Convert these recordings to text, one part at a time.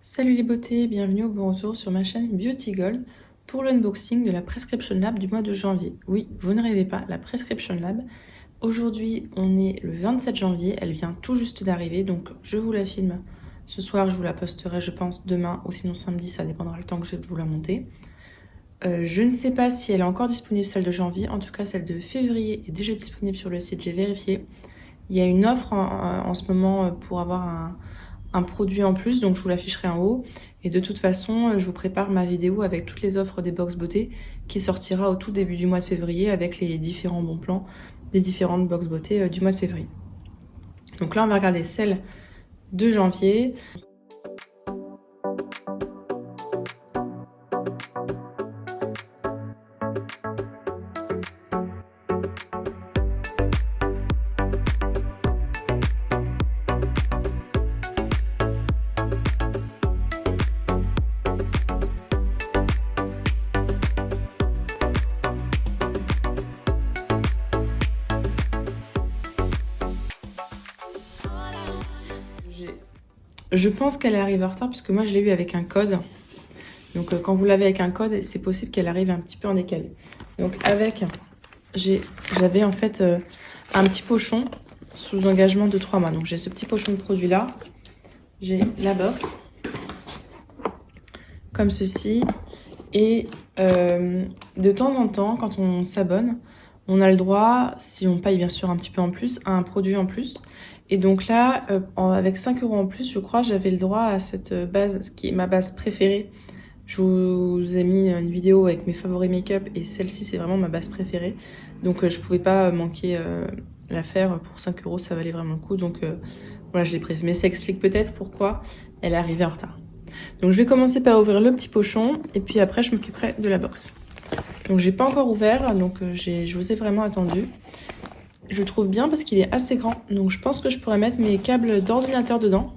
Salut les beautés, bienvenue au bon retour sur ma chaîne Beauty Gold pour l'unboxing de la Prescription Lab du mois de janvier. Oui, vous ne rêvez pas, la Prescription Lab. Aujourd'hui, on est le 27 janvier, elle vient tout juste d'arriver, donc je vous la filme ce soir, je vous la posterai je pense demain ou sinon samedi, ça dépendra le temps que j'ai de vous la monter. Je ne sais pas si elle est encore disponible celle de janvier, en tout cas celle de février est déjà disponible sur le site, j'ai vérifié. Il y a une offre en ce moment pour avoir un produit en plus, donc je vous l'afficherai en haut. Et de toute façon, je vous prépare ma vidéo avec toutes les offres des box beauté qui sortira au tout début du mois de février avec les différents bons plans des différentes box beauté du mois de février. Donc là, on va regarder celle de janvier. Je pense qu'elle arrive en retard parce que moi je l'ai eu avec un code. Donc quand vous l'avez avec un code, c'est possible qu'elle arrive un petit peu en décalé. Donc avec, j'avais en fait un petit pochon sous engagement de 3 mois. Donc j'ai ce petit pochon de produit là. J'ai la box, comme ceci. Et de temps en temps, quand on s'abonne, on a le droit, si on paye bien sûr un petit peu en plus, à un produit en plus. Et donc là, avec 5 € en plus, je crois, j'avais le droit à cette base, ce qui est ma base préférée. Je vous ai mis une vidéo avec mes favoris make-up et celle-ci, c'est vraiment ma base préférée. Donc je pouvais pas manquer la faire pour 5 €, ça valait vraiment le coup. Donc voilà, je l'ai prise. Mais ça explique peut-être pourquoi elle est arrivée en retard. Donc je vais commencer par ouvrir le petit pochon et puis après je m'occuperai de la box. Donc j'ai pas encore ouvert, donc je vous ai vraiment attendu. Je le trouve bien parce qu'il est assez grand, donc je pense que je pourrais mettre mes câbles d'ordinateur dedans.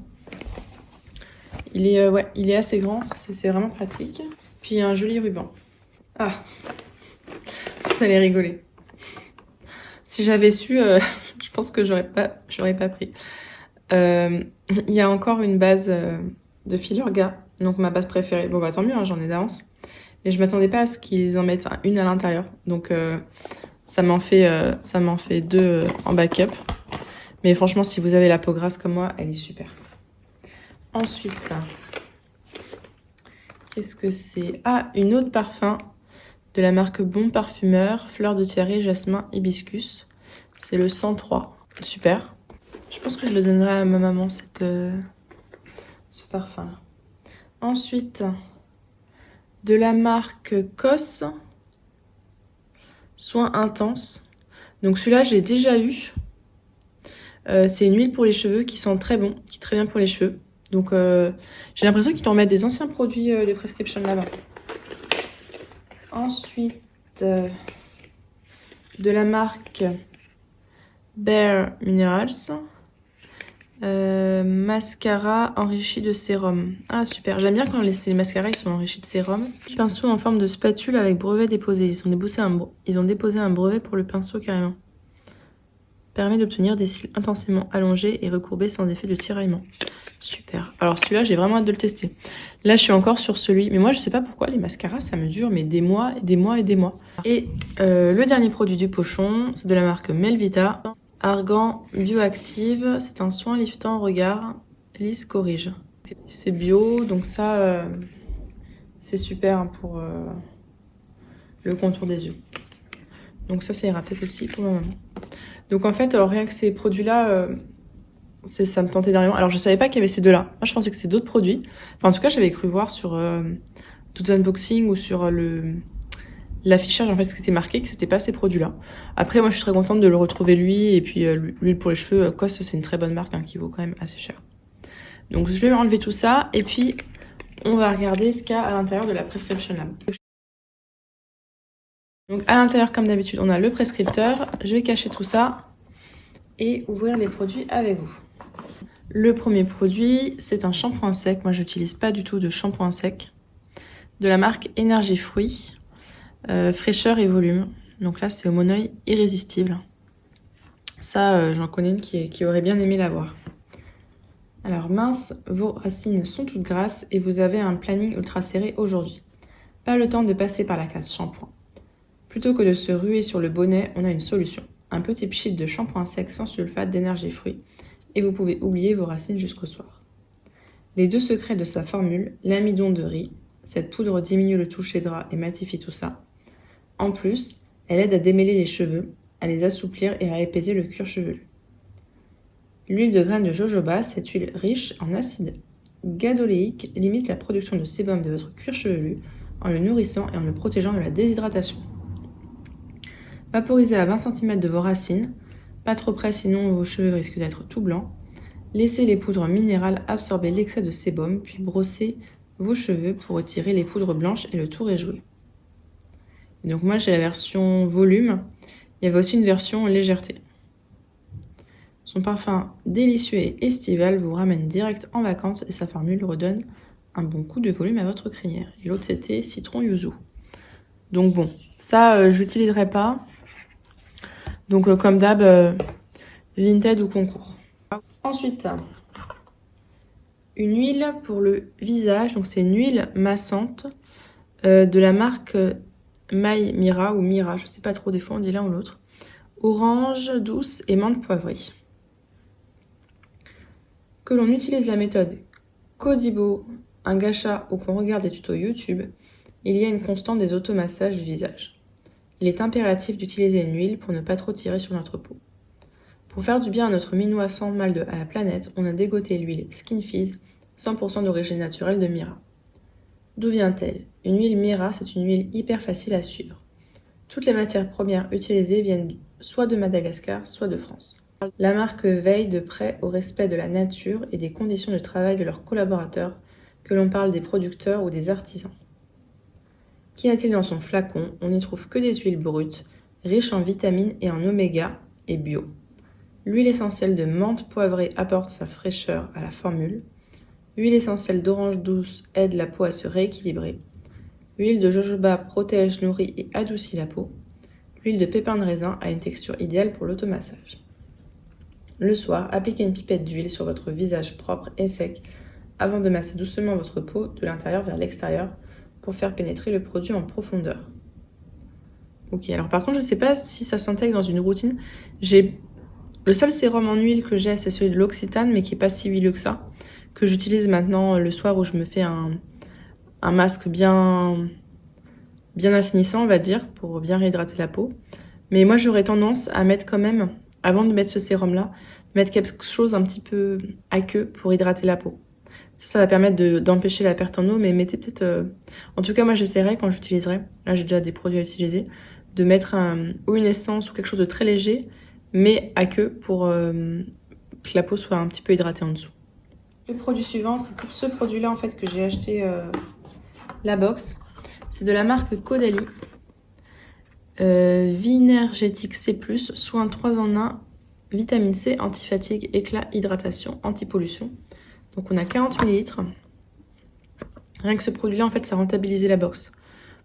Il est, ouais, il est assez grand, c'est vraiment pratique. Puis il y a un joli ruban. Ah, vous allez rigoler. Si j'avais su, je pense que j'aurais pas pris. Il y a encore une base de Filurga, donc ma base préférée. Bon bah tant mieux, hein, j'en ai d'avance. Mais je m'attendais pas à ce qu'ils en mettent une à l'intérieur. Donc ça m'en fait deux en backup. Mais franchement, si vous avez la peau grasse comme moi, elle est super. Ensuite, qu'est-ce que c'est? Ah, une eau de parfum de la marque Bon Parfumeur, fleur de thierry, jasmin, hibiscus. C'est le 103. Super. Je pense que je le donnerai à ma maman, ce parfum-là. Ensuite, de la marque Cos, Soin intense. Donc celui-là, j'ai déjà eu. C'est une huile pour les cheveux qui sent très bon, qui est très bien pour les cheveux. Donc j'ai l'impression qu'ils remettent des anciens produits de Prescription là-bas. Ensuite, de la marque Bare Minerals. Mascara enrichi de sérum. Ah super, j'aime bien quand les mascaras ils sont enrichis de sérum. Pinceau en forme de spatule avec brevet déposé. Ils ont déposé un brevet pour le pinceau carrément. Permet d'obtenir des cils intensément allongés et recourbés sans effet de tiraillement. Super. Alors celui-là, j'ai vraiment hâte de le tester. Là, je suis encore sur celui. Mais moi, je sais pas pourquoi les mascaras, ça me dure mais des mois, des mois et des mois. Et le dernier produit du pochon, c'est de la marque Melvita. Argan Bioactive. C'est un soin liftant regard. Lisse corrige. C'est bio, donc ça, c'est super pour le contour des yeux. Donc ça ira peut-être aussi pour ma maman. Donc en fait, rien que ces produits-là, ça me tentait énormément. Alors je savais pas qu'il y avait ces deux-là. Moi je pensais que c'est d'autres produits. Enfin en tout cas, j'avais cru voir sur tout unboxing ou sur l'affichage en fait, ce qui était marqué que c'était pas ces produits-là. Après moi je suis très contente de le retrouver lui. Et puis l'huile pour les cheveux, Cos, c'est une très bonne marque hein, qui vaut quand même assez cher. Donc je vais enlever tout ça et puis on va regarder ce qu'il y a à l'intérieur de la Prescription Lab. Donc à l'intérieur, comme d'habitude, on a le prescripteur. Je vais cacher tout ça et ouvrir les produits avec vous. Le premier produit, c'est un shampoing sec. Moi, je n'utilise pas du tout de shampoing sec. De la marque Énergie Fruits. Fraîcheur et volume. Donc là, c'est au Moneuil Irrésistible. Ça, j'en connais une qui aurait bien aimé l'avoir. Alors mince, vos racines sont toutes grasses et vous avez un planning ultra serré aujourd'hui. Pas le temps de passer par la case shampoing. Plutôt que de se ruer sur le bonnet, on a une solution. Un petit pchit de shampoing sec sans sulfate d'énergie fruits et vous pouvez oublier vos racines jusqu'au soir. Les 2 secrets de sa formule, l'amidon de riz, cette poudre diminue le toucher gras et matifie tout ça. En plus, elle aide à démêler les cheveux, à les assouplir et à épaiser le cuir chevelu. L'huile de graines de jojoba, cette huile riche en acide gadoléique, limite la production de sébum de votre cuir chevelu en le nourrissant et en le protégeant de la déshydratation. Vaporisez à 20 cm de vos racines, pas trop près sinon vos cheveux risquent d'être tout blancs. Laissez les poudres minérales absorber l'excès de sébum, puis brossez vos cheveux pour retirer les poudres blanches et le tour est joué. Et donc moi j'ai la version volume, il y avait aussi une version légèreté. Son parfum délicieux et estival vous ramène direct en vacances et sa formule redonne un bon coup de volume à votre crinière. Et l'autre c'était citron yuzu. Donc bon, ça j'utiliserai pas. Donc comme d'hab, Vinted ou concours. Ensuite, une huile pour le visage. Donc c'est une huile massante de la marque My Mira ou Mira, je sais pas trop, des fois on dit l'un ou l'autre. Orange douce et menthe poivrée. Que l'on utilise la méthode Codibo, un gacha ou qu'on regarde des tutos YouTube, il y a une constante des automassages du visage. Il est impératif d'utiliser une huile pour ne pas trop tirer sur notre peau. Pour faire du bien à notre minois sans mal à la planète, on a dégoté l'huile Skin Fizz, 100% d'origine naturelle de Mira. D'où vient-elle? Une huile Mira, c'est une huile hyper facile à suivre. Toutes les matières premières utilisées viennent soit de Madagascar, soit de France. La marque veille de près au respect de la nature et des conditions de travail de leurs collaborateurs, que l'on parle des producteurs ou des artisans. Qu'y a-t-il dans son flacon? On n'y trouve que des huiles brutes, riches en vitamines et en oméga et bio. L'huile essentielle de menthe poivrée apporte sa fraîcheur à la formule. L'huile essentielle d'orange douce aide la peau à se rééquilibrer. L'huile de jojoba protège, nourrit et adoucit la peau. L'huile de pépin de raisin a une texture idéale pour l'automassage. Le soir, appliquez une pipette d'huile sur votre visage propre et sec avant de masser doucement votre peau de l'intérieur vers l'extérieur pour faire pénétrer le produit en profondeur. Ok, alors par contre, je ne sais pas si ça s'intègre dans une routine. Le seul sérum en huile que j'ai, c'est celui de l'Occitane, mais qui n'est pas si huileux que ça, que j'utilise maintenant le soir où je me fais un masque bien assainissant, on va dire, pour bien réhydrater la peau. Mais moi, j'aurais tendance à mettre quand même, avant de mettre ce sérum-là, mettre quelque chose un petit peu aqueux pour hydrater la peau. Ça va permettre d'empêcher la perte en eau, mais mettez peut-être... En tout cas, moi, j'essaierai quand j'utiliserai, là j'ai déjà des produits à utiliser, de mettre ou une essence ou quelque chose de très léger, mais aqueux pour que la peau soit un petit peu hydratée en dessous. Le produit suivant, c'est pour ce produit-là en fait que j'ai acheté la box. C'est de la marque Caudalie. Vinergétique C+, soin 3 en 1, vitamine C, anti-fatigue, éclat, hydratation, anti-pollution. Donc on a 40 ml. Rien que ce produit-là, en fait, ça rentabilisait la box.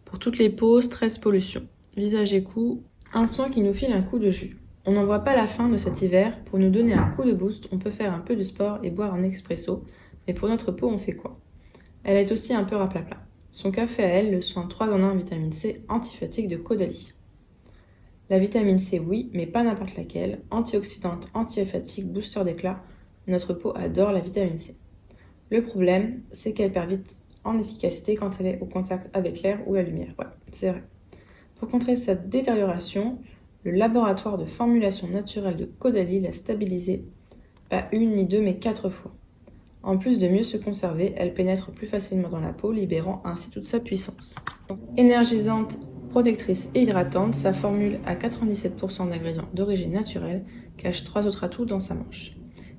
Pour toutes les peaux, stress, pollution, visage et cou, un soin qui nous file un coup de jus. On n'en voit pas la fin de cet hiver. Pour nous donner un coup de boost, on peut faire un peu de sport et boire un expresso. Mais pour notre peau, on fait quoi? Elle est aussi un peu raplapla. Son café à elle, le soin 3 en 1 vitamine C anti-fatigue de Caudalie. La vitamine C, oui, mais pas n'importe laquelle. Antioxydante, anti-fatigue, booster d'éclat. Notre peau adore la vitamine C. Le problème, c'est qu'elle perd vite en efficacité quand elle est au contact avec l'air ou la lumière. Ouais, c'est vrai. Pour contrer cette détérioration, le laboratoire de formulation naturelle de Caudalie l'a stabilisée, pas une ni deux, mais 4 fois. En plus de mieux se conserver, elle pénètre plus facilement dans la peau, libérant ainsi toute sa puissance. Énergisante, protectrice et hydratante, sa formule à 97% d'ingrédients d'origine naturelle cache 3 autres atouts dans sa manche.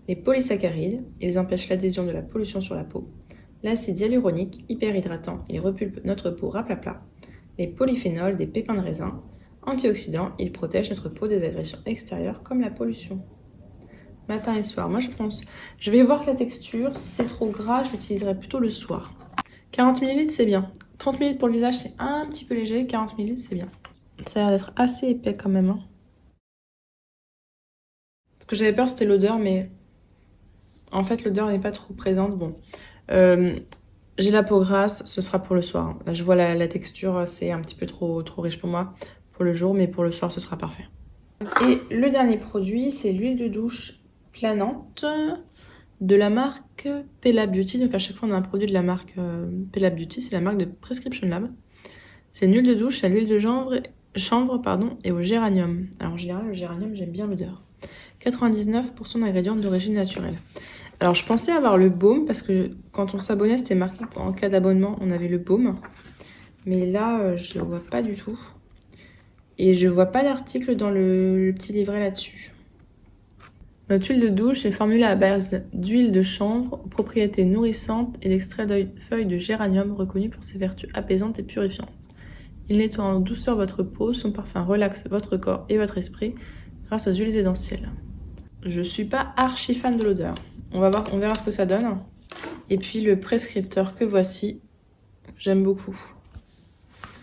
Les polysaccharides, ils empêchent l'adhésion de la pollution sur la peau. L'acide hyaluronique, hyper hydratant, il repulpe notre peau raplapla. Les polyphénols, des pépins de raisin. Antioxydants, ils protègent notre peau des agressions extérieures comme la pollution. Matin et soir, moi je pense. Je vais voir la texture. Si c'est trop gras, je l'utiliserai plutôt le soir. 40 ml, c'est bien. 30 ml pour le visage, c'est un petit peu léger. 40 ml, c'est bien. Ça a l'air d'être assez épais quand même. Ce que j'avais peur, c'était l'odeur, mais En fait, l'odeur n'est pas trop présente. Bon, j'ai la peau grasse, ce sera pour le soir. Là, je vois la texture, c'est un petit peu trop riche pour moi pour le jour, mais pour le soir, ce sera parfait. Et le dernier produit, c'est l'huile de douche planante de la marque Pella Beauty. Donc à chaque fois, on a un produit de la marque Pella Beauty, c'est la marque de Prescription Lab. C'est une huile de douche à l'huile de chanvre et au géranium. Alors en général, le géranium, j'aime bien l'odeur. 99% d'ingrédients d'origine naturelle. Alors je pensais avoir le baume parce que quand on s'abonnait, c'était marqué qu'en cas d'abonnement, on avait le baume. Mais là, je le vois pas du tout. Et je vois pas d'article dans le petit livret là-dessus. Notre huile de douche est formulée à base d'huile de chanvre aux propriétés nourrissantes et d'extrait de feuilles de géranium reconnu pour ses vertus apaisantes et purifiantes. Il nettoie en douceur votre peau, son parfum relaxe votre corps et votre esprit grâce aux huiles essentielles. Je suis pas archi fan de l'odeur. On verra ce que ça donne. Et puis le prescripteur que voici, j'aime beaucoup.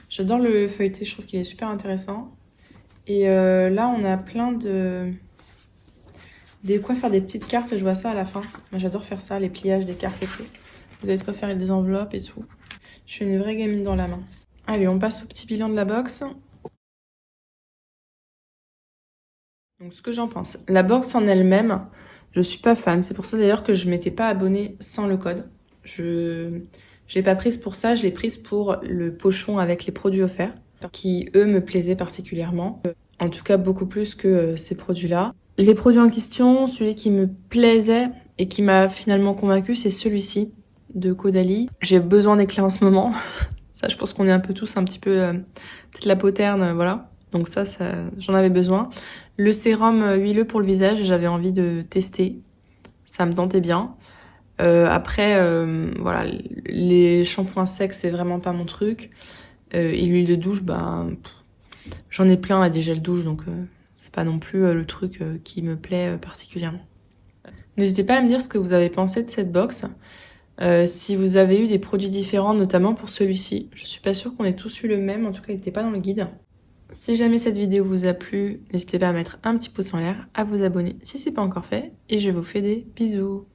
J'adore le feuilleté, je trouve qu'il est super intéressant. Et là, on a plein de quoi faire des petites cartes, je vois ça à la fin. Moi, j'adore faire ça, les pliages des cartes et tout. Vous avez de quoi faire des enveloppes et tout. Je suis une vraie gamine dans la main. Allez, on passe au petit bilan de la box. Donc, ce que j'en pense. La box en elle-même, je suis pas fan. C'est pour ça d'ailleurs que je m'étais pas abonnée sans le code. Je l'ai pas prise pour ça, je l'ai prise pour le pochon avec les produits offerts, qui eux me plaisaient particulièrement. En tout cas, beaucoup plus que ces produits-là. Les produits en question, celui qui me plaisait et qui m'a finalement convaincue, c'est celui-ci de Caudalie. J'ai besoin d'éclat en ce moment. Ça, je pense qu'on est un peu tous un petit peu peut-être la peau terne, voilà. Donc ça j'en avais besoin. Le sérum huileux pour le visage, j'avais envie de tester. Ça me tentait bien. Après, voilà, les shampoings secs, c'est vraiment pas mon truc. Et l'huile de douche, j'en ai plein là, des gels douche, donc c'est pas non plus le truc qui me plaît particulièrement. N'hésitez pas à me dire ce que vous avez pensé de cette box. Si vous avez eu des produits différents, notamment pour celui-ci. Je suis pas sûre qu'on ait tous eu le même, en tout cas il n'était pas dans le guide. Si jamais cette vidéo vous a plu, n'hésitez pas à mettre un petit pouce en l'air, à vous abonner si c'est pas encore fait, et je vous fais des bisous.